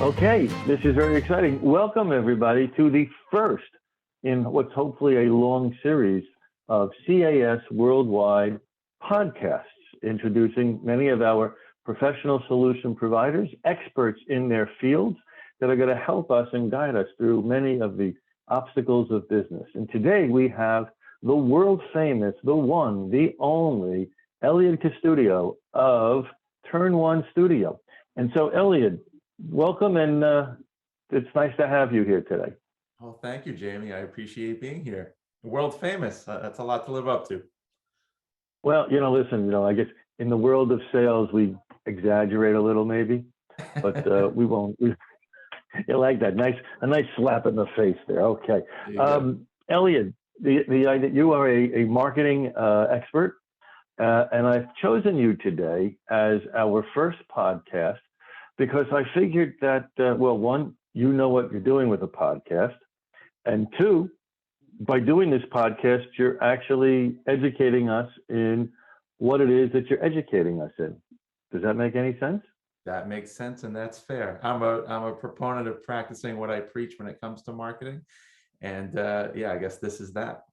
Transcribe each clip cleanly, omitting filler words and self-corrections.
Okay, this is very exciting. Welcome, everybody, to the first in what's hopefully a long series of CAS Worldwide podcasts, introducing many of our professional solution providers, experts in their fields that are going to help us and guide us through many of the obstacles of business. And today we have the world famous, the one, the only, Eliud Custodio of Turn One Studio. And so, Eliud, welcome, and it's nice to have you here today. Well, thank you, Jamie. I appreciate being here. World famous. That's a lot to live up to. Well, listen, I guess in the world of sales, we exaggerate a little maybe, but we won't. You like that? A nice slap in the face there. Okay. Eliud, you are a marketing expert, and I've chosen you today as our first podcast because I figured that, well, one, you know what you're doing with a podcast, and two, by doing this podcast, you're actually educating us in what it is that you're educating us in. Does that make any sense? That makes sense, and that's fair. I'm a proponent of practicing what I preach when it comes to marketing, and yeah, I guess this is that.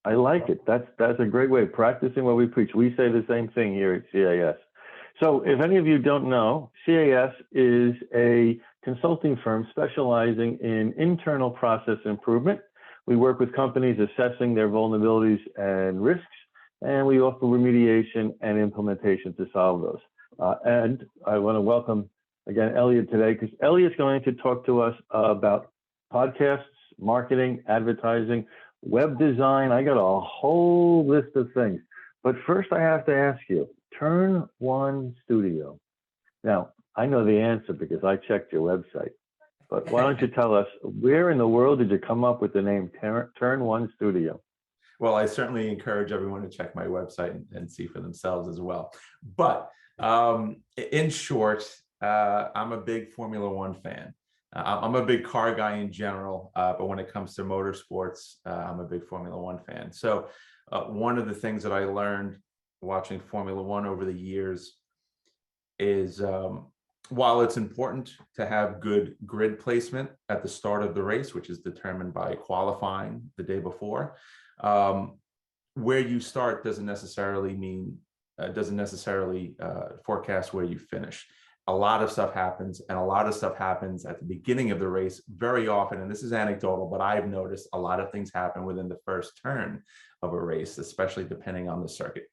I like it. That's a great way of practicing what we preach. We say the same thing here at CAS. So if any of you don't know, CAS is a consulting firm specializing in internal process improvement. We work with companies assessing their vulnerabilities and risks, and we offer remediation and implementation to solve those. And I want to welcome again Eliud today, because Eliud's going to talk to us about podcasts, marketing, advertising, web design. I got a whole list of things. But first I have to ask you, Turn One Studio. Now, I know the answer because I checked your website, but why don't you tell us, where in the world did you come up with the name Turn One Studio? Well, I certainly encourage everyone to check my website and see for themselves as well. But in short, I'm a big Formula One fan. I'm a big car guy in general, but when it comes to motorsports, I'm a big Formula One fan. So one of the things that I learned watching Formula One over the years is while it's important to have good grid placement at the start of the race, which is determined by qualifying the day before, where you start doesn't necessarily forecast where you finish. A lot of stuff happens, and a lot of stuff happens at the beginning of the race very often. And this is anecdotal, but I've noticed a lot of things happen within the first turn of a race, especially depending on the circuit.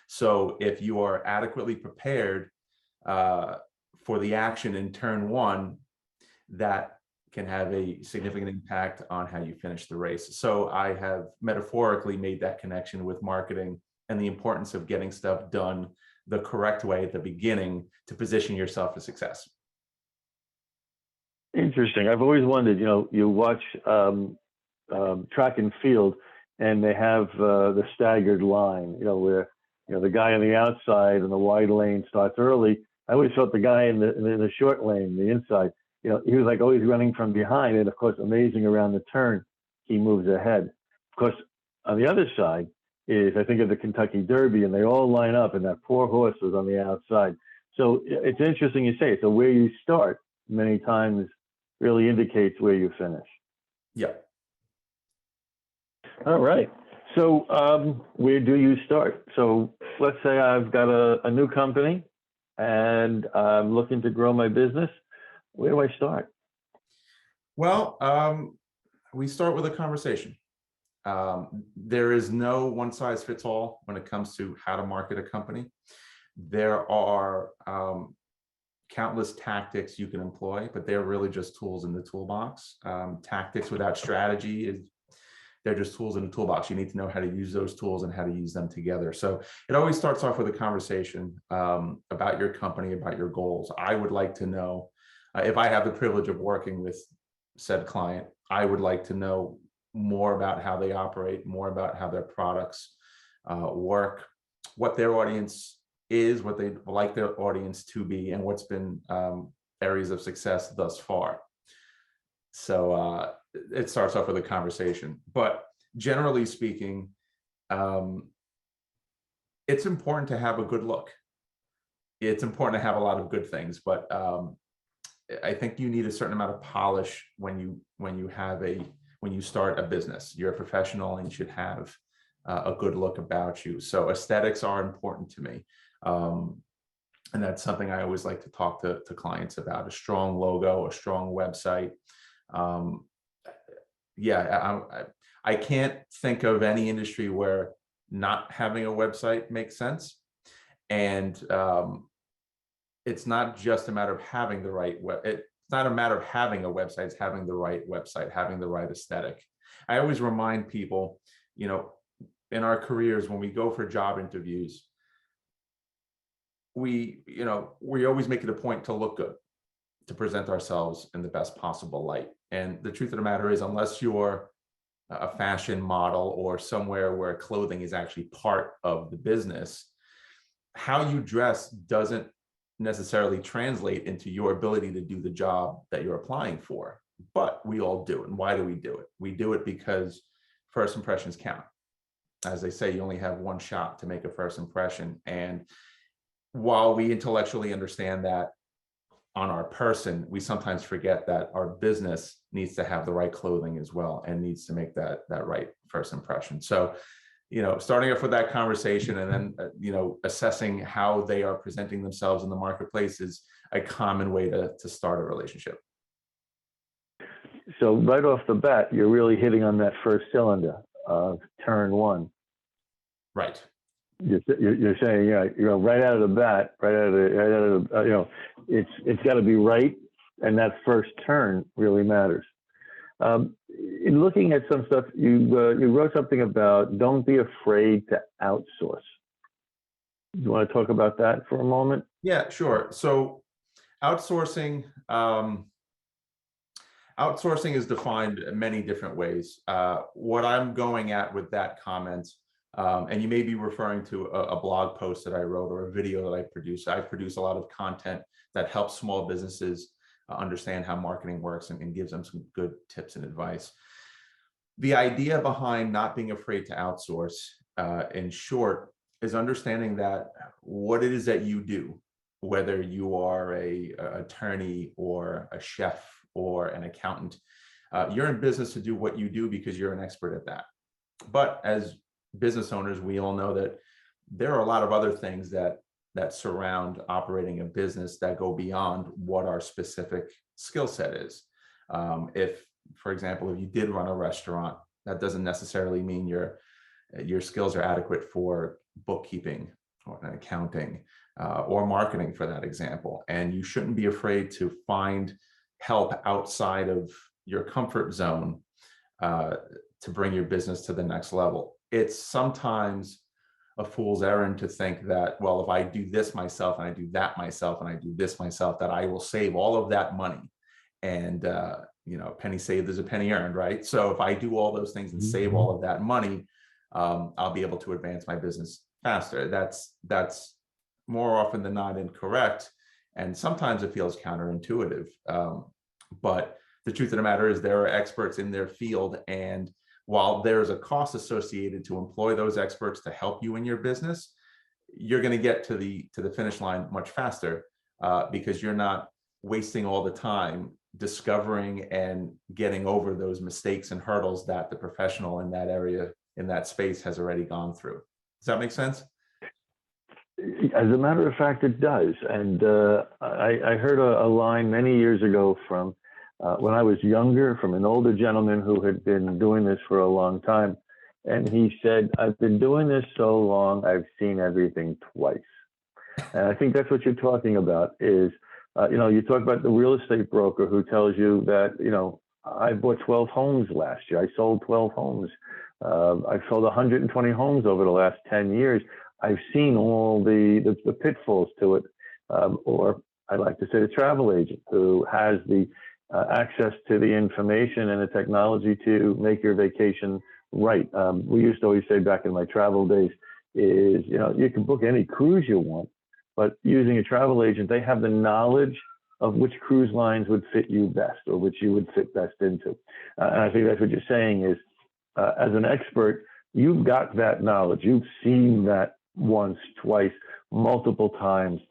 So if you are adequately prepared for the action in turn one, that can have a significant impact on how you finish the race. So I have metaphorically made that connection with marketing and the importance of getting stuff done the correct way at the beginning to position yourself for success. Interesting. I've always wondered, you watch track and field, and they have the staggered line, where, the guy on the outside in the wide lane starts early. I always thought the guy in the short lane, the inside, he was like always running from behind. And of course, amazing around the turn, he moves ahead. Of course, on the other side is, I think of the Kentucky Derby, and they all line up, and that poor horse was on the outside. So it's interesting you say it. So where you start many times really indicates where you finish. Yeah. All right. So where do you start? So let's say I've got a new company and I'm looking to grow my business. Where do I start? Well, we start with a conversation. There is no one size fits all when it comes to how to market a company. There are countless tactics you can employ, but they're really just tools in the toolbox. Tactics without strategy they're just tools in the toolbox. You need to know how to use those tools and how to use them together. So it always starts off with a conversation about your company, about your goals. I would like to know, if I have the privilege of working with said client, I would like to know more about how they operate, more about how their products work, what their audience is, what they like their audience to be, and what's been areas of success thus far. So it starts off with a conversation. But generally speaking, it's important to have a good look. It's important to have a lot of good things, but I think you need a certain amount of polish when you start a business. You're a professional and you should have a good look about you. So aesthetics are important to me. And that's something I always like to talk to clients about: a strong logo, a strong website. Um, yeah, I can't think of any industry where not having a website makes sense. And it's not just a matter of having the right it's not a matter of having a website, it's having the right website, having the right aesthetic. I always remind people, you know, in our careers, when we go for job interviews, we always make it a point to look good, to present ourselves in the best possible light. And the truth of the matter is, unless you're a fashion model or somewhere where clothing is actually part of the business, how you dress doesn't necessarily translate into your ability to do the job that you're applying for. But we all do it. And why do we do it? We do it because first impressions count. As they say, you only have one shot to make a first impression. And while we intellectually understand that on our person, we sometimes forget that our business needs to have the right clothing as well, and needs to make that right first impression. So, starting off with that conversation, and then assessing how they are presenting themselves in the marketplace is a common way to start a relationship. So right off the bat, you're really hitting on that first cylinder of turn one. Right. You're saying, right out of the bat, it's got to be right, and that first turn really matters. In looking at some stuff, you wrote something about don't be afraid to outsource. You want to talk about that for a moment? Yeah, sure. So outsourcing is defined in many different ways. What I'm going at with that comment, and you may be referring to a blog post that I wrote or a video that I produce. I produce a lot of content that helps small businesses understand how marketing works and gives them some good tips and advice. The idea behind not being afraid to outsource, in short, is understanding that what it is that you do, whether you are an attorney or a chef or an accountant, you're in business to do what you do because you're an expert at that. But as business owners, we all know that there are a lot of other things that surround operating a business that go beyond what our specific skill set is. If, for example, if you did run a restaurant, that doesn't necessarily mean your skills are adequate for bookkeeping or accounting or marketing, for that example. And you shouldn't be afraid to find help outside of your comfort zone to bring your business to the next level. It's sometimes a fool's errand to think that, well, if I do this myself and I do that myself and I do this myself, that I will save all of that money. And, penny saved is a penny earned, right? So if I do all those things and save all of that money, I'll be able to advance my business faster. That's more often than not incorrect. And sometimes it feels counterintuitive. But the truth of the matter is there are experts in their field, and while there's a cost associated to employ those experts to help you in your business, you're going to get to the finish line much faster because you're not wasting all the time discovering and getting over those mistakes and hurdles that the professional in that area, in that space, has already gone through. Does that make sense? As a matter of fact, it does. And I heard a line many years ago from when I was younger, from an older gentleman who had been doing this for a long time. And he said, I've been doing this so long, I've seen everything twice. And I think that's what you're talking about is, you talk about the real estate broker who tells you that, I bought 12 homes last year. I sold 12 homes. I've sold 120 homes over the last 10 years. I've seen all the pitfalls to it. Or I like to say the travel agent who has the access to the information and the technology to make your vacation right. We used to always say back in my travel days is, you can book any cruise you want, but using a travel agent, they have the knowledge of which cruise lines would fit you best or which you would fit best into. And I think that's what you're saying is, as an expert, you've got that knowledge. You've seen that once, twice, multiple times.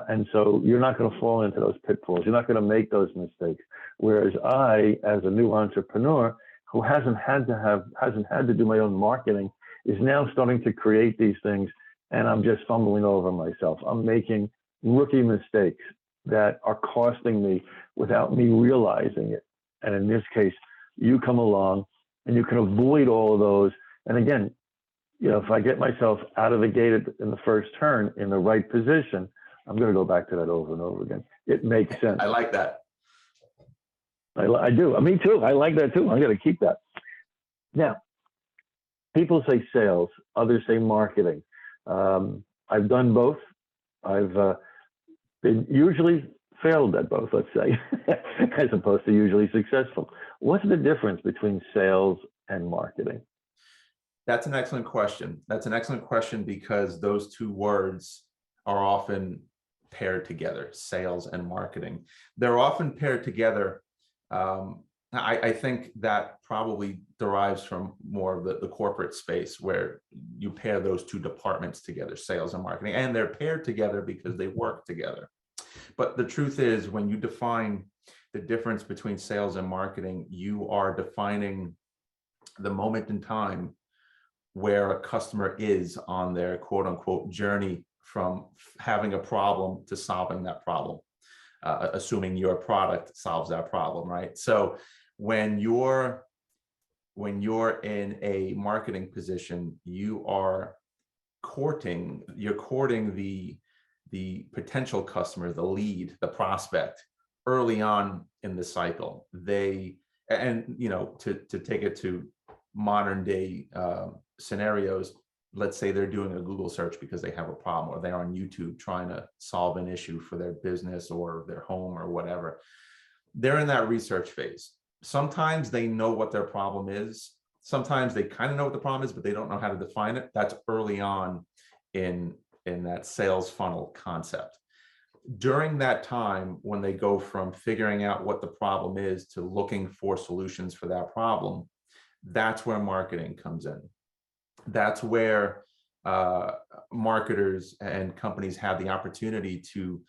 And so you're not going to fall into those pitfalls. You're not going to make those mistakes. Whereas I, as a new entrepreneur who hasn't had to do my own marketing, is now starting to create these things, and I'm just fumbling over myself. I'm making rookie mistakes that are costing me without me realizing it. And in this case, you come along and you can avoid all of those. And again, if I get myself out of the gate in the first turn in the right position, I'm going to go back to that over and over again. It makes sense. I like that. I do. Me too. I like that too. I'm going to keep that. Now, people say sales, others say marketing. I've done both. I've been usually failed at both, let's say, as opposed to usually successful. What's the difference between sales and marketing? That's an excellent question. That's an excellent question because those two words are often paired together, sales and marketing. They're often paired together. I think that probably derives from more of the corporate space where you pair those two departments together, sales and marketing, and they're paired together because they work together. But the truth is, when you define the difference between sales and marketing, you are defining the moment in time where a customer is on their quote unquote journey from having a problem to solving that problem, assuming your product solves that problem, right? So when you're in a marketing position, you're courting the potential customer, the lead, the prospect early on in the cycle. To take it to modern day scenarios, let's say they're doing a Google search because they have a problem, or they're on YouTube trying to solve an issue for their business or their home or whatever. They're in that research phase. Sometimes they know what their problem is. Sometimes they kind of know what the problem is, but they don't know how to define it. That's early on in that sales funnel concept. During that time, when they go from figuring out what the problem is to looking for solutions for that problem, that's where marketing comes in. That's where marketers and companies have the opportunity to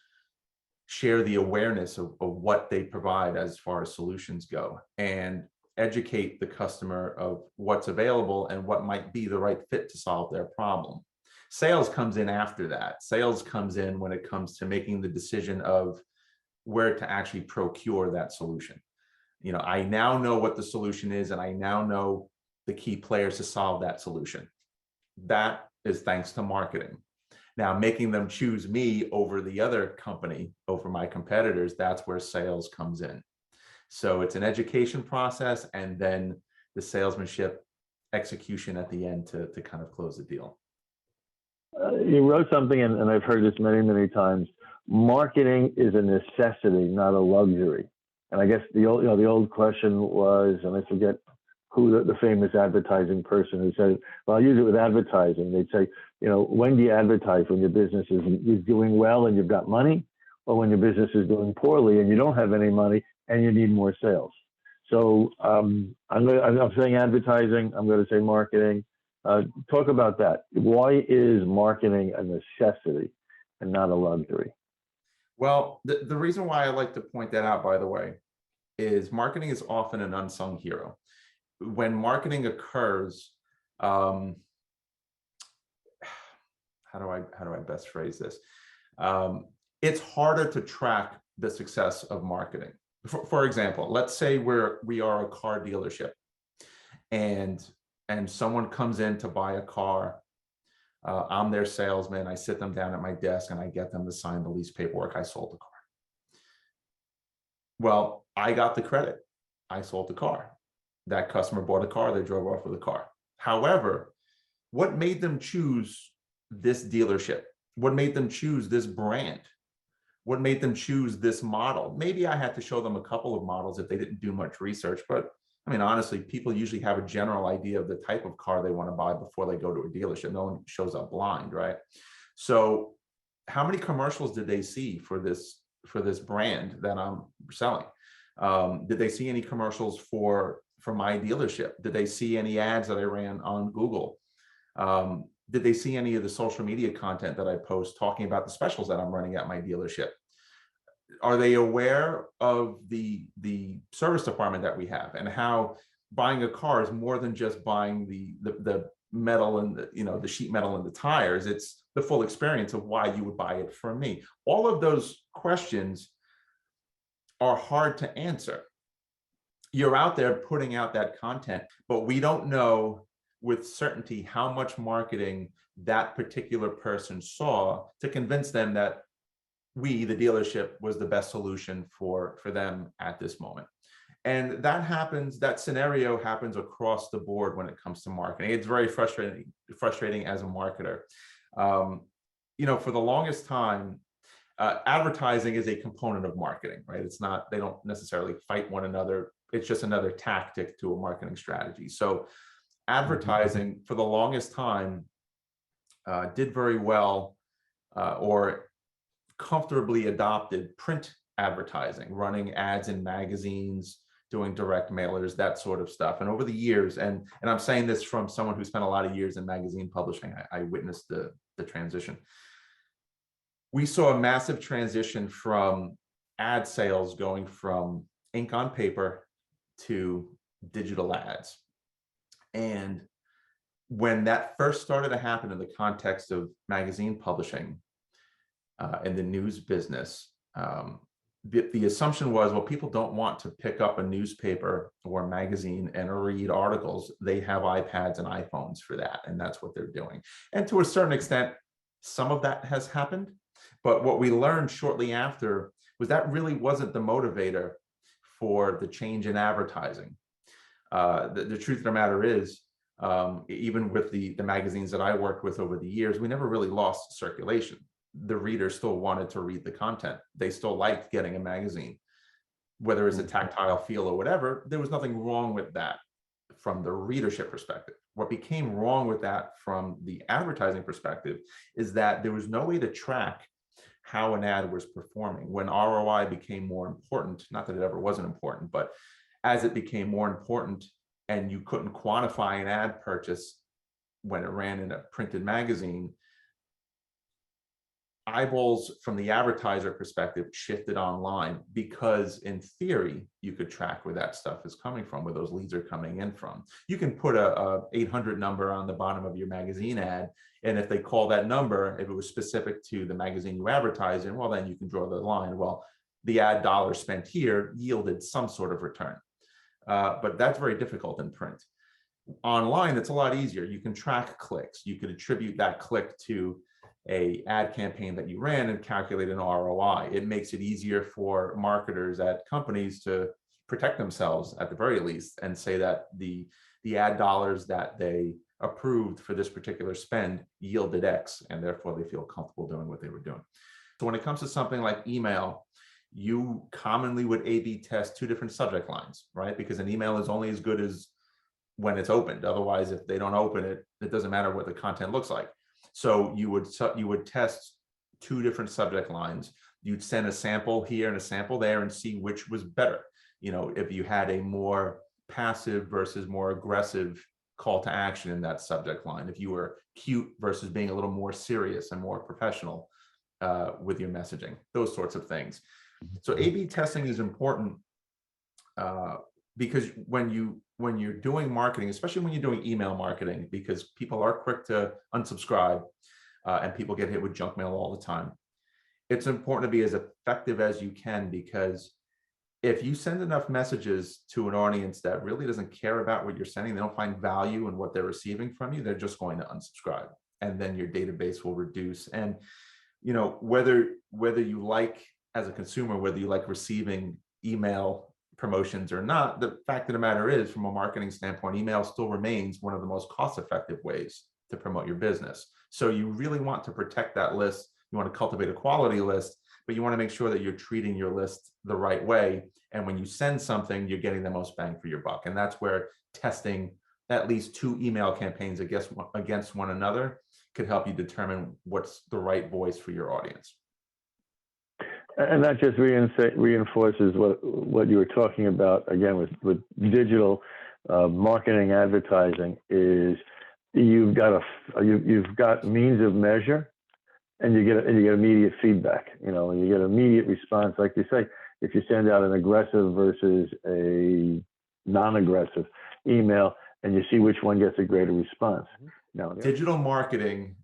share the awareness of what they provide as far as solutions go, and educate the customer of what's available and what might be the right fit to solve their problem. Sales comes in after that. Sales comes in when it comes to making the decision of where to actually procure that solution. I now know what the solution is, and I now know the key players to solve that solution. That is thanks to marketing. Now, making them choose me over the other company, over my competitors, that's where sales comes in. So it's an education process, and then the salesmanship execution at the end to kind of close the deal. You wrote something, and I've heard this many, many times. Marketing is a necessity, not a luxury. And I guess the old question was, and I forget who the famous advertising person who said, well, I'll use it with advertising. They'd say, when do you advertise? When your business is doing well and you've got money, or when your business is doing poorly and you don't have any money and you need more sales? So I'm saying advertising. I'm going to say marketing. Talk about that. Why is marketing a necessity and not a luxury? Well, the reason why I like to point that out, by the way, is marketing is often an unsung hero. When marketing occurs, how do I best phrase this? It's harder to track the success of marketing. For example, let's say we are a car dealership, and someone comes in to buy a car. I'm their salesman. I sit them down at my desk and I get them to sign the lease paperwork. I sold the car. Well, I got the credit. I sold the car. That customer bought a car. They drove off with a car. However, what made them choose this dealership? What made them choose this brand? What made them choose this model? Maybe I had to show them a couple of models if they didn't do much research, but I mean, honestly, people usually have a general idea of the type of car they want to buy before they go to a dealership. No one shows up blind, right? So how many commercials did they see for this brand that I'm selling? Did they see any commercials for my dealership? Did they see any ads that I ran on Google? Did they see any of the social media content that I post talking about the specials that I'm running at my dealership? Are they aware of the service department that we have and how buying a car is more than just buying the metal and the sheet metal and the tires? It's the full experience of why you would buy it from me. All of those questions are hard to answer. You're out there putting out that content, but we don't know with certainty how much marketing that particular person saw to convince them that we, the dealership, was the best solution for them at this moment. And that scenario happens across the board when it comes to marketing. It's very frustrating as a marketer. For the longest time, advertising is a component of marketing, right? It's not, they don't necessarily fight one another. It's just another tactic to a marketing strategy. So advertising for the longest time did very well or comfortably adopted print advertising, running ads in magazines, doing direct mailers, that sort of stuff. And over the years, and I'm saying this from someone who spent a lot of years in magazine publishing, I witnessed the transition. We saw a massive transition from ad sales going from ink on paper to digital ads. And when that first started to happen in the context of magazine publishing and the news business, the assumption was, well, people don't want to pick up a newspaper or a magazine and read articles. They have iPads and iPhones for that, and that's what they're doing. And to a certain extent, some of that has happened. But what we learned shortly after was that really wasn't the motivator for the change in advertising. The truth of the matter is, even with the magazines that I worked with over the years, we never really lost circulation. The reader still wanted to read the content. They still liked getting a magazine, whether it's a tactile feel or whatever. There was nothing wrong with that from the readership perspective. What became wrong with that from the advertising perspective is that there was no way to track how an ad was performing. When ROI became more important, not that it ever wasn't important, but as it became more important and you couldn't quantify an ad purchase when it ran in a printed magazine, eyeballs from the advertiser perspective shifted online, because in theory, you could track where that stuff is coming from, where those leads are coming in from. You can put a 800 number on the bottom of your magazine ad, and if they call that number, if it was specific to the magazine you advertise in, well, then you can draw the line. Well, the ad dollar spent here yielded some sort of return. But that's very difficult in print. Online, it's a lot easier. You can track clicks. You could attribute that click to a ad campaign that you ran and calculate an ROI. It makes it easier for marketers at companies to protect themselves at the very least and say that the ad dollars that they approved for this particular spend yielded X, and therefore they feel comfortable doing what they were doing. So when it comes to something like email, you commonly would A/B test two different subject lines, right? Because an email is only as good as when it's opened. Otherwise, if they don't open it, it doesn't matter what the content looks like. So you would test two different subject lines. You'd send a sample here and a sample there and see which was better. If you had a more passive versus more aggressive call to action in that subject line, if you were cute versus being a little more serious and more professional with your messaging, those sorts of things. So A/B testing is important because when you're doing marketing, especially when you're doing email marketing, because people are quick to unsubscribe and people get hit with junk mail all the time, it's important to be as effective as you can, because if you send enough messages to an audience that really doesn't care about what you're sending, they don't find value in what they're receiving from you, they're just going to unsubscribe, and then your database will reduce. And whether you like, as a consumer, whether you like receiving email promotions or not, the fact of the matter is, from a marketing standpoint, email still remains one of the most cost-effective ways to promote your business. So you really want to protect that list. You want to cultivate a quality list, but you want to make sure that you're treating your list the right way. And when you send something, you're getting the most bang for your buck. And that's where testing at least two email campaigns against one another could help you determine what's the right voice for your audience. And that just reinforces what you were talking about again with digital marketing advertising, is you've got you've got means of measure, and you get immediate feedback. You know, and you get immediate response, like you say. If you send out an aggressive versus a non-aggressive email, and you see which one gets a greater response. Now, digital marketing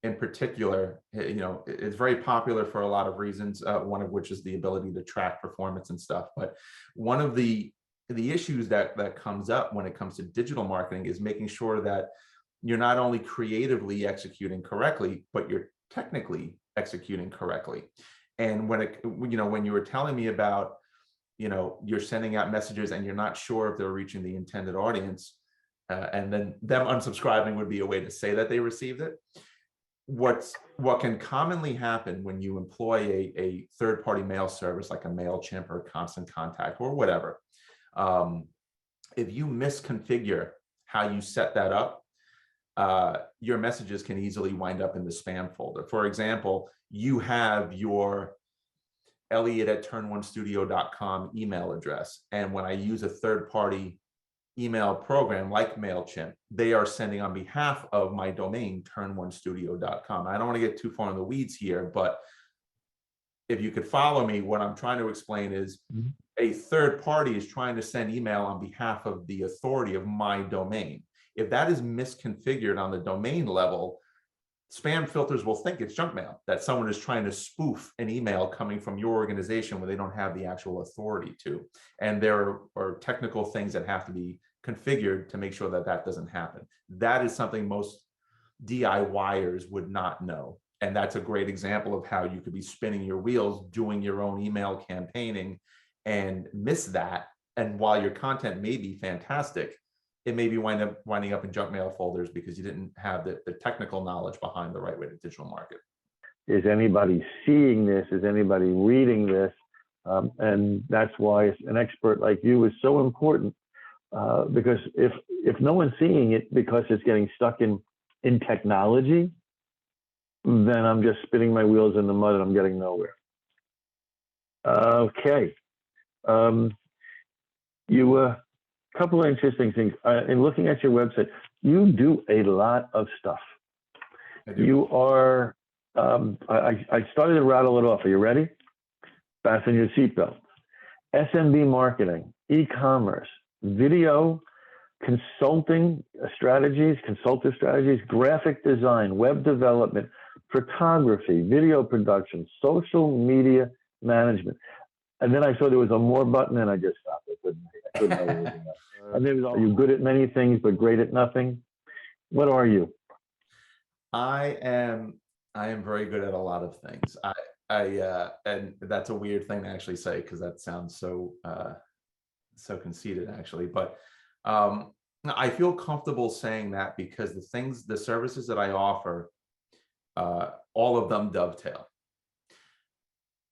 in particular, you know, it's very popular for a lot of reasons, one of which is the ability to track performance and stuff. But one of the issues that comes up when it comes to digital marketing is making sure that you're not only creatively executing correctly, but you're technically executing correctly. And when you were telling me about, you know, you're sending out messages and you're not sure if they're reaching the intended audience, and then them unsubscribing would be a way to say that they received it. What can commonly happen when you employ a third-party mail service like a MailChimp or Constant Contact or whatever, if you misconfigure how you set that up, your messages can easily wind up in the spam folder. For example, you have your Eliud@turn1studio.com email address. And when I use a third-party email program like MailChimp, they are sending on behalf of my domain, turn1studio.com. I don't want to get too far in the weeds here, but if you could follow me, what I'm trying to explain is a third party is trying to send email on behalf of the authority of my domain. If that is misconfigured on the domain level, spam filters will think it's junk mail, that someone is trying to spoof an email coming from your organization when they don't have the actual authority to. And there are technical things that have to be configured to make sure that that doesn't happen. That is something most DIYers would not know. And that's a great example of how you could be spinning your wheels, doing your own email campaigning and miss that. And while your content may be fantastic, it may be winding up in junk mail folders because you didn't have the technical knowledge behind the right way to digital market. Is anybody seeing this? Is anybody reading this? And that's why an expert like you is so important, because if no one's seeing it because it's getting stuck in technology, then I'm just spinning my wheels in the mud and I'm getting nowhere. Okay. Couple of interesting things. In looking at your website, you do a lot of stuff. I do. You are, I started to rattle it off. Are you ready? Fasten your seatbelt. SMB marketing, e-commerce, video, consulting strategies, consultative strategies, graphic design, web development, photography, video production, social media management. And then I saw there was a more button and I just stopped. I couldn't know anything else. And there was, are you good at many things but great at nothing? What are you? I am very good at a lot of things. And that's a weird thing to actually say because that sounds so conceited actually. But I feel comfortable saying that because the services that I offer, all of them dovetail.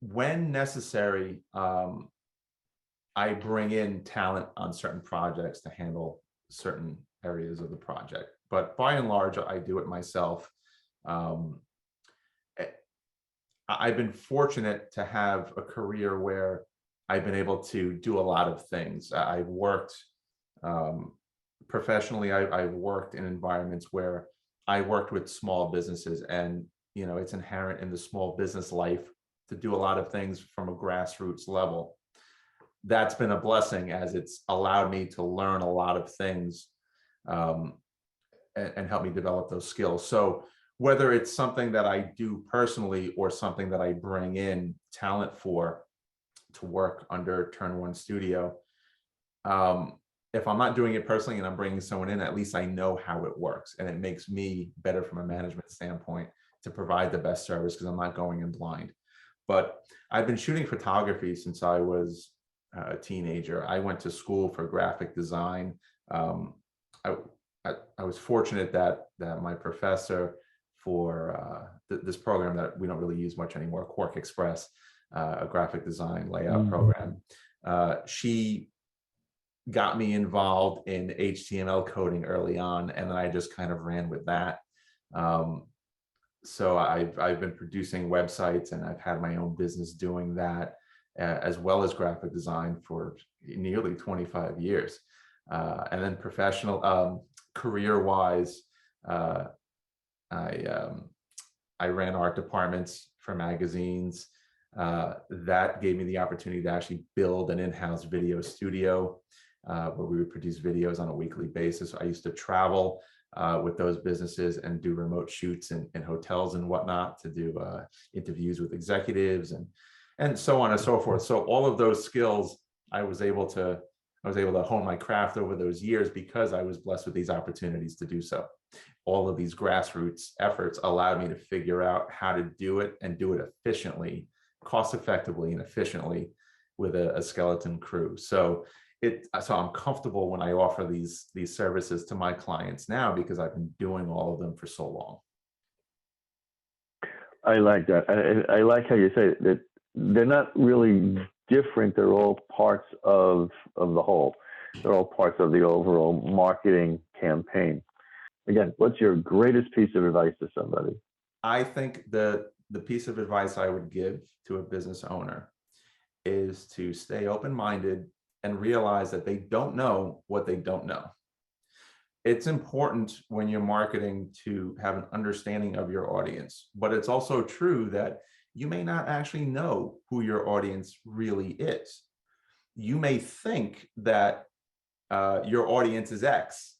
When necessary, I bring in talent on certain projects to handle certain areas of the project. But by and large, I do it myself. I've been fortunate to have a career where I've been able to do a lot of things. I've worked professionally. I've worked in environments where I worked with small businesses, and you know, it's inherent in the small business life to do a lot of things from a grassroots level. That's been a blessing as it's allowed me to learn a lot of things and help me develop those skills. So whether it's something that I do personally or something that I bring in talent for to work under Turn One Studio, if I'm not doing it personally and I'm bringing someone in, at least I know how it works, and it makes me better from a management standpoint to provide the best service because I'm not going in blind. But I've been shooting photography since I was a teenager. I went to school for graphic design. I was fortunate that my professor for this program that we don't really use much anymore, Quark Express, a graphic design layout program, she got me involved in HTML coding early on, and then I just kind of ran with that. So I've been producing websites, and I've had my own business doing that, as well as graphic design for nearly 25 years. And then professional, career-wise, Uh, I ran art departments for magazines. That gave me the opportunity to actually build an in-house video studio where we would produce videos on a weekly basis. I used to travel with those businesses and do remote shoots in hotels and whatnot to do interviews with executives and so on and so forth. So all of those skills I was able to hone my craft over those years because I was blessed with these opportunities to do so. All of these grassroots efforts allowed me to figure out how to do it and do it efficiently, cost effectively and efficiently with a skeleton crew. So I'm comfortable when I offer these services to my clients now because I've been doing all of them for so long. I like that. I like how you say that they're not really different. They're all parts of the whole. They're all parts of the overall marketing campaign. Again, what's your greatest piece of advice to somebody? I think the piece of advice I would give to a business owner is to stay open-minded and realize that they don't know what they don't know. It's important when you're marketing to have an understanding of your audience, but it's also true that you may not actually know who your audience really is. You may think that your audience is X,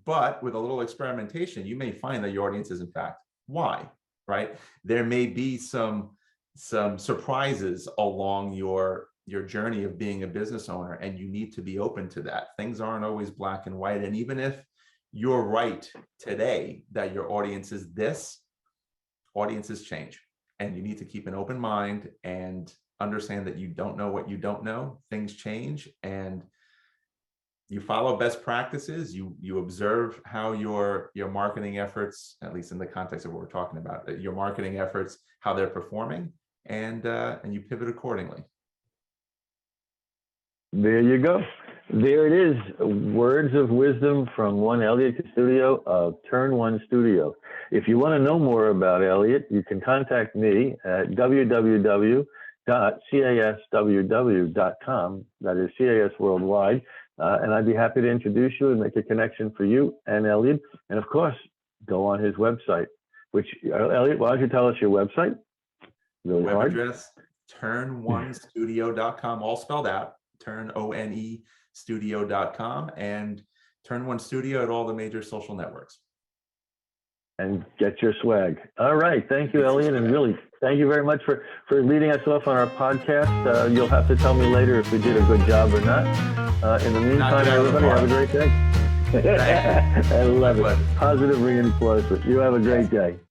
but with a little experimentation, you may find that your audience is in fact Y, right? There may be some surprises along your journey of being a business owner, and you need to be open to that. Things aren't always black and white. And even if you're right today that your audience is this, audiences change. And you need to keep an open mind and understand that you don't know what you don't know. Things change, and you follow best practices. You observe how your marketing efforts, at least in the context of what we're talking about, your marketing efforts, how they're performing, and you pivot accordingly. There you go. There it is. Words of wisdom from one Eliud Custodio of Turn One Studio. If you want to know more about Eliud, you can contact me at www.casww.com. That is CAS Worldwide. And I'd be happy to introduce you and make a connection for you and Eliud. And of course, go on his website, which, Eliud, why don't you tell us your website? Really web hard. Address, turnonestudio.com, all spelled out. TurnOne studio.com and Turn One Studio at all the major social networks. And get your swag. All right. Thank you, Eliud. And really, thank you very much for leading us off on our podcast. You'll have to tell me later if we did a good job or not. In the meantime, everybody, have a great day. I love it. Positive reinforcement. You have a great day.